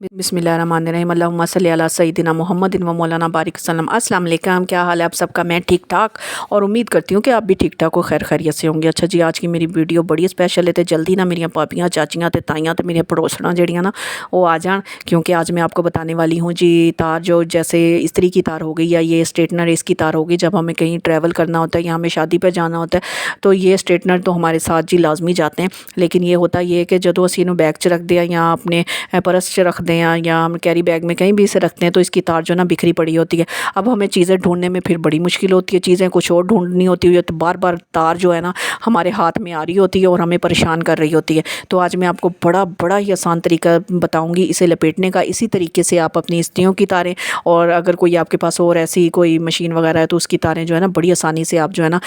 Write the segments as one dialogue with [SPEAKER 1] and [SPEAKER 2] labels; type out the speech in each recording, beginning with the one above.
[SPEAKER 1] बिस्मिल्लाहिर्रहमानिर्रहीम अल्लाहुम्मा सल्ली अला सय्यिदिना मुहम्मदिन व मौलाना बारिक वसल्लम। अस्सलाम वालेकुम, क्या हाल है आप सबका। मैं ठीक ठाक और उम्मीद करती हूँ कि आप भी ठीक ठाक हो, खैर खैरियत से होंगे। अच्छा जी, आज की मेरी वीडियो बड़ी स्पेशल है, तो जल्दी ना मेरी भाभियाँ चाचियाँ ते ताइयाँ ते मेरी पड़ोसना जड़ियाँ ना वो आ जान, क्योंकि आज मैं आपको बताने वाली हूँ जी तार जो जैसे इस्त्री की तार हो गई या ये स्ट्रेटनर इसकी तार हो गई। जब हमें कहीं ट्रैवल करना होता है या हमें शादी पर जाना होता है तो ये स्ट्रेटनर तो हमारे साथ जी लाजमी जाते हैं। लेकिन ये होता ये है कि जो असी इन्हों बैग च रख दें या अपने पर्स च रख दें या हम कैरी बैग में कहीं भी इसे रखते हैं तो इसकी तार जो ना बिखरी पड़ी होती है। अब हमें चीज़ें ढूंढने में फिर बड़ी मुश्किल होती है, चीज़ें कुछ और ढूंढनी होती है तो बार बार तार जो है ना हमारे हाथ में आ रही होती है और हमें परेशान कर रही होती है। तो आज मैं आपको बड़ा ही आसान तरीका बताऊंगी इसे लपेटने का। इसी तरीके से आप अपनी इस्त्रियों की तारें और अगर कोई आपके पास और ऐसी कोई मशीन वगैरह है तो उसकी तारें जो है ना बड़ी आसानी से आप जो है ना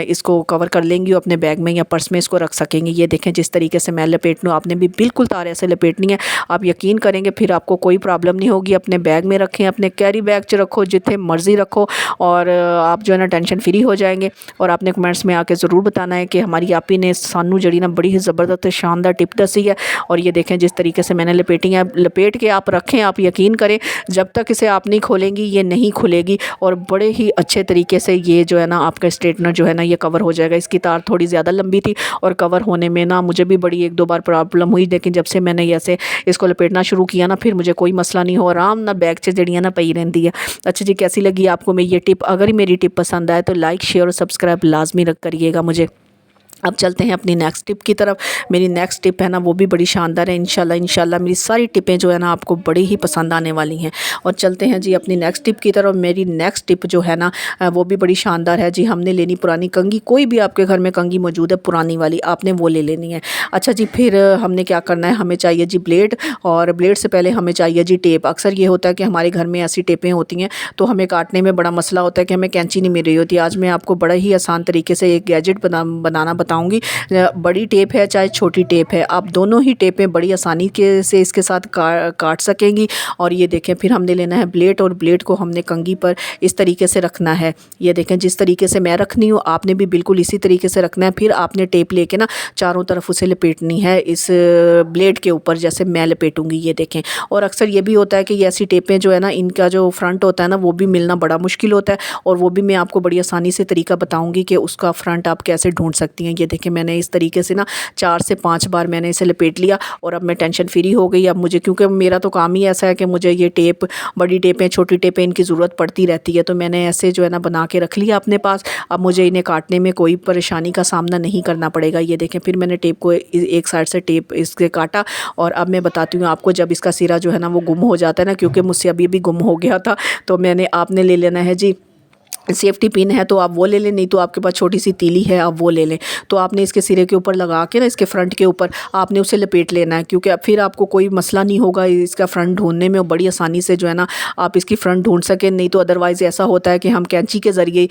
[SPEAKER 1] इसको कवर कर लेंगी और अपने बैग में या पर्स में इसको रख सकेंगे। ये देखें जिस तरीके से मैं लपेट लूँ, आपने भी बिल्कुल तार ऐसे लपेटनी है। आप यकीन करेंगे फिर आपको कोई प्रॉब्लम नहीं होगी। अपने बैग में रखें, अपने कैरी बैग च रखो, जितने मर्जी रखो और आप जो है ना टेंशन फ्री हो जाएंगे। और आपने कमेंट्स में आके ज़रूर बताना है कि हमारी आपी ने सानू जड़ी ना बड़ी ही ज़बरदस्त शानदार टिप दसी है। और ये देखें जिस तरीके से मैंने लपेटी है, लपेट के आप रखें। आप यकीन करें जब तक इसे आप नहीं खोलेंगी ये नहीं खुलेगी और बड़े ही अच्छे तरीके से ये जो है ना आपका स्ट्रेटनर जो है ना ये कवर हो जाएगा। इसकी तार थोड़ी ज़्यादा लंबी थी और कवर होने में ना मुझे भी बड़ी एक दो बार प्रॉब्लम हुई, लेकिन जब से मैंने ऐसे इसको लपेटना शुरू किया ना फिर मुझे कोई मसला नहीं हो, आराम ना बैग च जड़ियाँ ना पई रहती है। अच्छा जी, कैसी लगी आपको मैं ये टिप। अगर मेरी टिप पसंद आए तो लाइक शेयर और सब्सक्राइब लाजमी रख करिएगा मुझे। अब चलते हैं अपनी नेक्स्ट टिप की तरफ। मेरी नेक्स्ट टिप है ना वो भी बड़ी शानदार है। इंशाल्लाह मेरी सारी टिपें जो है ना आपको बड़ी ही पसंद आने वाली हैं। और चलते हैं जी अपनी नेक्स्ट टिप की तरफ। मेरी नेक्स्ट टिप जो है ना वो भी बड़ी शानदार है जी। हमने लेनी पुरानी कंघी, कोई भी आपके घर में कंघी मौजूद है पुरानी वाली, आपने वो ले लेनी है। अच्छा जी, फिर हमने क्या करना है, हमें चाहिए जी ब्लेड और ब्लेड से पहले हमें चाहिए जी टेप। अक्सर ये होता है कि हमारे घर में ऐसी टेपें होती हैं तो हमें काटने में बड़ा मसला होता है कि हमें कैंची नहीं मिल रही होती। आज मैं आपको बड़ा ही आसान तरीके से एक गैजेट बनाना बताऊंगी। बड़ी टेप है चाहे छोटी टेप है, आप दोनों ही टेपें बड़ी आसानी के से इसके साथ काट सकेंगी। और ये देखें फिर हमने लेना है ब्लेड और ब्लेड को हमने कंघी पर इस तरीके से रखना है। ये देखें जिस तरीके से मैं रखनी हूँ आपने भी बिल्कुल इसी तरीके से रखना है। फिर आपने टेप लेके ना चारों तरफ उसे लपेटनी है इस ब्लेड के ऊपर जैसे मैं लपेटूंगी। ये देखें, और अक्सर ये भी होता है कि ये ऐसी टेपें जो है ना इनका जो फ्रंट होता है ना वो भी मिलना बड़ा मुश्किल होता है और वो भी मैं आपको बड़ी आसानी से तरीका बताऊंगी कि उसका फ्रंट आप कैसे ढूंढ सकती हैं। ये देखें मैंने इस तरीके से ना 4 से 5 बार मैंने इसे लपेट लिया और अब मैं टेंशन फ्री हो गई। अब मुझे, क्योंकि मेरा तो काम ही ऐसा है कि मुझे ये टेप, बड़ी टेपें छोटी टेपें इनकी ज़रूरत पड़ती रहती है, तो मैंने ऐसे जो है ना बना के रख लिया अपने पास। अब मुझे इन्हें काटने में कोई परेशानी का सामना नहीं करना पड़ेगा। ये देखें फिर मैंने टेप को एक साइड से टेप इसके काटा और अब मैं बताती हूँ आपको जब इसका सिरा जो है ना वो गुम हो जाता है ना, क्योंकि मुझसे अभी भी गुम हो गया था, तो आपने ले लेना है जी सेफ्टी पिन है तो आप वो ले लें, नहीं तो आपके पास छोटी सी तीली है आप वो ले लें। तो आपने इसके सिरे के ऊपर लगा के ना इसके फ्रंट के ऊपर आपने उसे लपेट लेना है, क्योंकि अब फिर आपको कोई मसला नहीं होगा इसका फ्रंट ढूंढने में और बड़ी आसानी से जो है ना आप इसकी फ्रंट ढूंढ सकें। नहीं तो अदरवाइज़ ऐसा होता है कि हम कैंची के ज़रिए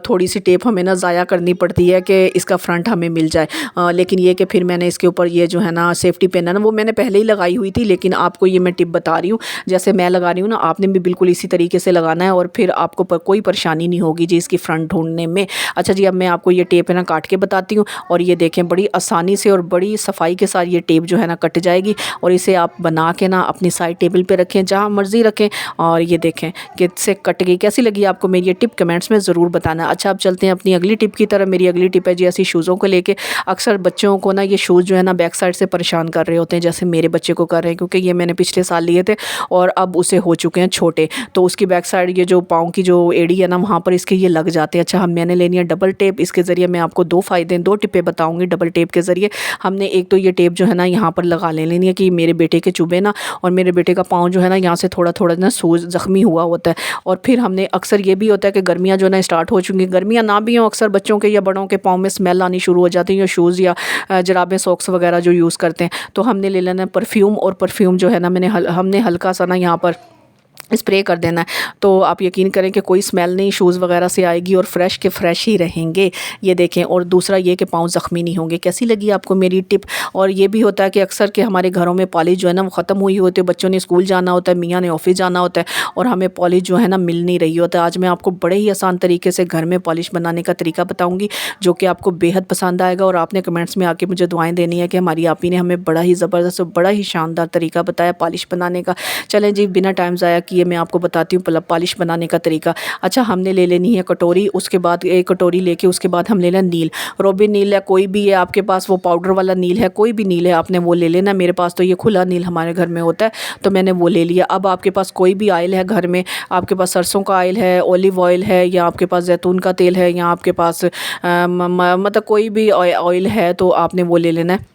[SPEAKER 1] थोड़ी सी टेप हमें ना ज़ाया करनी पड़ती है कि इसका फ्रंट हमें मिल जाए। लेकिन ये कि फिर मैंने इसके ऊपर ये जो है ना सेफ्टी पिन है ना वो मैंने पहले ही लगाई हुई थी, लेकिन आपको ये मैं टिप बता रही हूँ जैसे मैं लगा रही हूँ ना आपने भी बिल्कुल इसी तरीके से लगाना है और फिर आपको कोई परेशानी नहीं होगी जी इसकी फ्रंट ढूंढने में। अच्छा जी, अब मैं आपको ये टेप है ना काट के बताती हूँ और ये देखें बड़ी आसानी से और बड़ी सफाई के साथ ये टेप जो है ना कट जाएगी और इसे आप बना के ना अपनी साइड टेबल पे रखें जहाँ मर्जी रखें। और ये देखें कि इससे कट गई। कैसी लगी आपको मेरी ये टिप कमेंट्स में ज़रूर बताना। अच्छा, अब चलते हैं अपनी अगली टिप की तरफ। मेरी अगली टिप है जी ऐसी शूज़ों को लेके। अक्सर बच्चों को ना ये शूज़ जो है ना बैक साइड से परेशान कर रहे होते हैं, जैसे मेरे बच्चे को कर रहे हैं, क्योंकि ये मैंने पिछले साल लिए थे और अब उसे हो चुके हैं छोटे, तो उसकी बैक साइड ये जो पाँव की जो एड़ी है ना वहाँ पर इसके ये लग जाते हैं। अच्छा, मैंने लेनी है डबल टेप। इसके ज़रिए मैं आपको दो टिपें बताऊंगी डबल टेप के ज़रिए। हमने एक तो ये टेप जो है ना यहाँ पर लगा लेनी है कि मेरे बेटे के चुभे ना, और मेरे बेटे का पाँव जो है ना यहाँ से थोड़ा थोड़ा ना सूज ज़ख्मी हुआ होता है। और फिर हमने अक्सर ये भी होता है कि गर्मियाँ जो है ना स्टार्ट हो चुकी, गर्मियाँ ना भी हों अक्सर बच्चों के या बड़ों के पाँव में स्मेल आनी शुरू हो जाती है, शूज़ या जराबें सॉक्स वगैरह जो यूज़ करते हैं, तो हमने ले लेना है परफ्यूम। और परफ्यूम जो है ना हमने हल्का सा ना यहाँ पर स्प्रे कर देना है, तो आप यकीन करें कि कोई स्मेल नहीं शूज़ वगैरह से आएगी और फ्रेश के फ्रेश ही रहेंगे। ये देखें, और दूसरा ये कि पाँव ज़ख्मी नहीं होंगे। कैसी लगी आपको मेरी टिप? और ये भी होता है कि अक्सर के हमारे घरों में पॉलिश जो है ना वो ख़त्म हुई होती है, बच्चों ने स्कूल जाना होता है, मियाँ ने ऑफिस जाना होता है और हमें पॉलिश जो है ना मिल नहीं रही होता है। आज मैं आपको बड़े ही आसान तरीके से घर में पॉलिश बनाने का तरीका बताऊँगी, जो कि आपको बेहद पसंद आएगा। और आपने कमेंट्स में आके मुझे दुआएँ देनी है कि हमारी आपी ने हमें बड़ा ही ज़बरदस्त और बड़ा ही शानदार तरीका बताया पॉलिश बनाने का। चलें जी, बिना टाइम ज़ाया किए मैं आपको बताती हूँ पॉलिश बनाने का तरीका। अच्छा, हमने ले लेनी है कटोरी, उसके बाद एक कटोरी लेके उसके बाद हम ले लेना नील, रोबिन नील है कोई भी है आपके पास, वो पाउडर वाला नील है, कोई भी नील है आपने वो ले लेना। मेरे पास तो ये खुला नील हमारे घर में होता है, तो मैंने वो ले लिया। अब आपके पास कोई भी ऑयल है घर में, आपके पास सरसों का ऑयल है, ऑलिव ऑयल है, या आपके पास जैतून का तेल है, या आपके पास मतलब कोई भी ऑयल है तो आपने वो ले लेना है।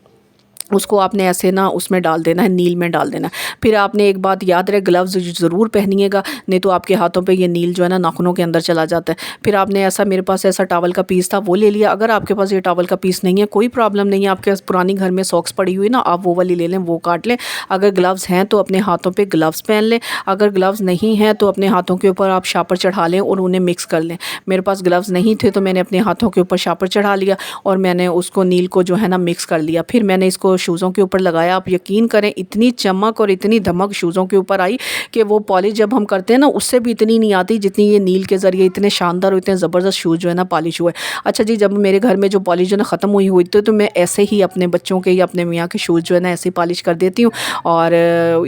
[SPEAKER 1] उसको आपने ऐसे ना उसमें डाल देना है, नील में डाल देना है। फिर आपने एक बात याद रहे, ग्लव्स ज़रूर पहनिएगा, नहीं तो आपके हाथों पे ये नील जो है ना नाखूनों के अंदर चला जाता है। फिर आपने ऐसा, मेरे पास ऐसा टॉवल का पीस था वो ले लिया। अगर आपके पास ये टॉवल का पीस नहीं है कोई प्रॉब्लम नहीं है, आपके पास पुरानी घर में सॉक्स पड़ी हुई ना, आप वो वाली ले लें, वो काट लें। अगर ग्लव्स हैं तो अपने हाथों पर ग्लव्स पहन लें, अगर ग्लव्स नहीं हैं तो अपने हाथों के ऊपर आप शापर चढ़ा लें और उन्हें मिक्स कर लें। मेरे पास ग्लव्स नहीं थे तो मैंने अपने हाथों के ऊपर शापर चढ़ा लिया और मैंने उसको नील को जो है ना मिक्स कर लिया। फिर मैंने इसको शूज़ों के ऊपर लगाया। आप यकीन करें इतनी चमक और इतनी धमक शूज़ों के ऊपर आई कि वो पॉलिश जब हम करते हैं ना उससे भी इतनी नहीं आती जितनी ये नील के ज़रिए इतने शानदार और इतने ज़बरदस्त शूज़ जो है ना पॉलिश हुए। अच्छा जी, जब मेरे घर में जो पॉलिश जो है ना ख़त्म हुई थी तो मैं ऐसे ही अपने बच्चों के या अपने मियाँ के शूज़ जो है ना ऐसे पॉलिश कर देती हूँ। और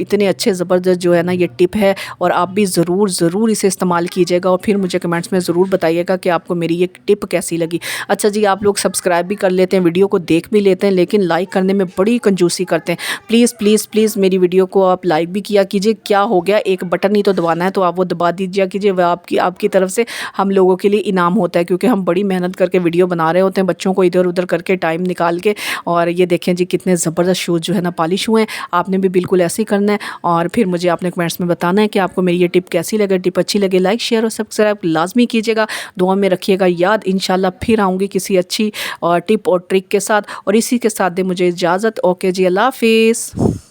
[SPEAKER 1] इतने अच्छे ज़बरदस्त जो है ना ये टिप है, और आप भी ज़रूर इसे इस्तेमाल कीजिएगा और फिर मुझे कमेंट्स में ज़रूर बताइएगा कि आपको मेरी ये टिप कैसी लगी। अच्छा जी, आप लोग सब्सक्राइब भी कर लेते हैं, वीडियो को देख भी लेते हैं, लेकिन लाइक करने में बड़ी कंजूसी करते हैं। प्लीज़ प्लीज़ प्लीज़ मेरी वीडियो को आप लाइक भी किया कीजिए। क्या हो गया, एक बटन ही तो दबाना है, तो आप वो दबा दीजिए कीजिए। वह आपकी तरफ से हम लोगों के लिए इनाम होता है, क्योंकि हम बड़ी मेहनत करके वीडियो बना रहे होते हैं बच्चों को इधर उधर करके टाइम निकाल के। और ये देखें जी कितने ज़बरदस्त शूज़ जो है ना पॉलिश हुए हैं। आपने भी बिल्कुल ऐसे ही करना है और फिर मुझे आपने कमेंट्स में बताना है कि आपको मेरी ये टिप कैसी लगे। टिप अच्छी लगे लाइक शेयर और सब्सक्राइब लाजमी कीजिएगा, दुआ में रखिएगा याद। इंशाल्लाह फिर आऊँगी किसी अच्छी टिप और ट्रिक के साथ, और इसी के साथ दे मुझे इजाज़त। ओके जी, अल्लाह हाफिज़।